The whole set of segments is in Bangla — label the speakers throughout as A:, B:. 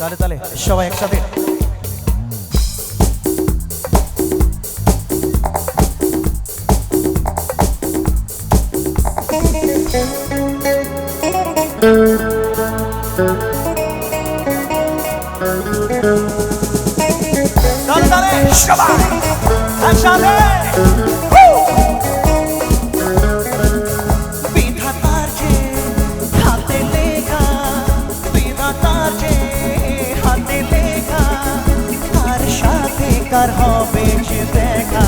A: তালে তালে সবাই একসাথে। তালে তালে সবাই একসাথে। বিধাতার যে হাতে লেখা, বিধাতার যে হাতে লেখা, তার সাথে কার হবে যে দেখা।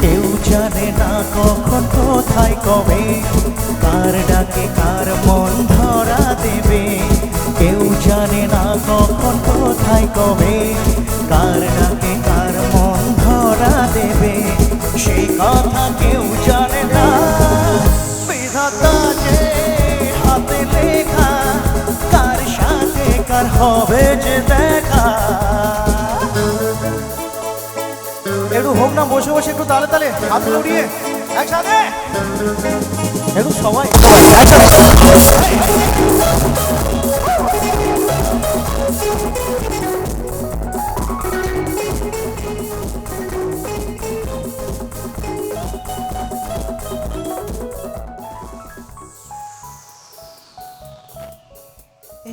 A: কেউ জানে না কখন কোথায় কবে, কার ডাকে কার মন ধরা দেবে। কেউ জানে না কখন কোথায় কবে, কার ডাকে কার মন ধরা দেবে। সেই কথা কেউ জানে না। বিধাতা যে হাতে লেখা, কার সাথে কার হবে যে দেখা। একটু হোক না বসে বসে, একটু তালে তালে হাত উড়িয়ে একসাথে, একটু সবাই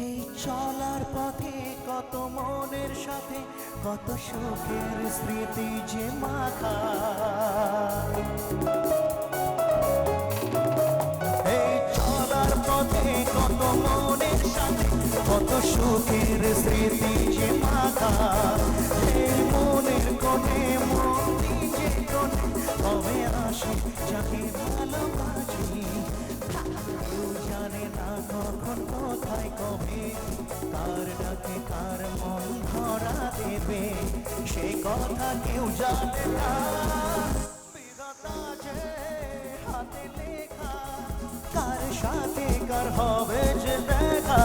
A: এই চলার পথে কত মনের সাথে কত সুখের স্মৃতি যে মাখা। এই চলার পথে কত মনের সাথে কত সুখের স্মৃতি যে মাখা। এই মনের কোণে মন নিজে কোণে কবে আসে যাকে ভালোবাসি। কেউ জানে না কখন কোথায় কবে, কার ডাকে কার মন ধরা দেবে। সে কথা কেউ জানে না। বিধাতা যে হাতে লেখা, কার সাথে কার হবে যে দেখা।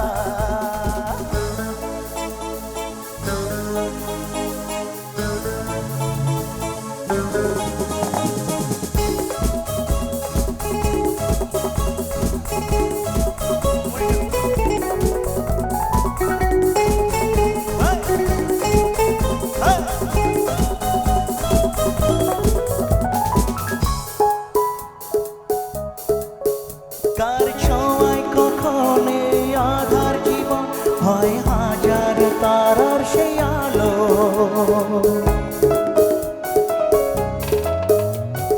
A: কার ছোঁয়ায় কখন এই আধার জীবন হয় হাজার তারার সেই আলো।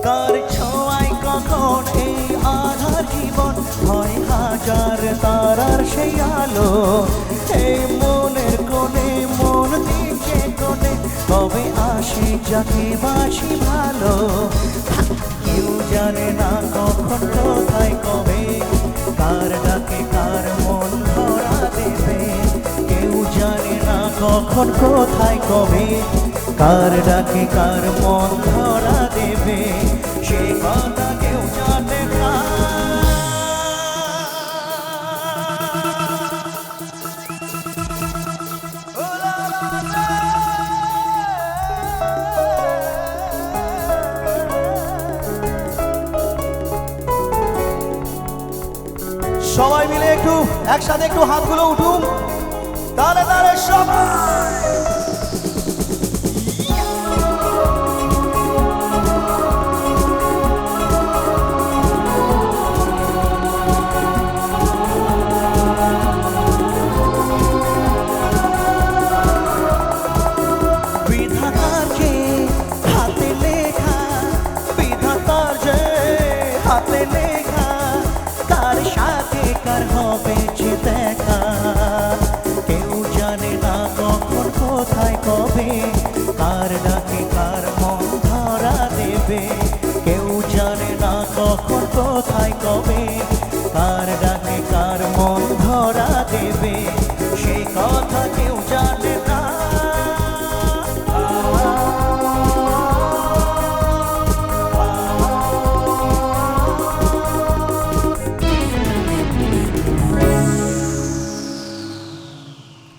A: কার ছোঁয়ায় কখন এই আধার জীবন হয় হাজার তারার সেই আলো। এই মনের কোণে মন দিচ্ছে কোণে কবে আসে যাকে বাসি ভালো। কেউ জানে না কখন কোথায় কবে, কার ডাকে কার মন ধরা দেবে। কেউ জানে না কখন কোথায় কবে, কার ডাকে কার মন ধরা দেবে। সে কথা কেউ জানে না। সবাই মিলে একটু একসাথে একটু হাতগুলো উঠুন, তাহলে তাহলে সবাই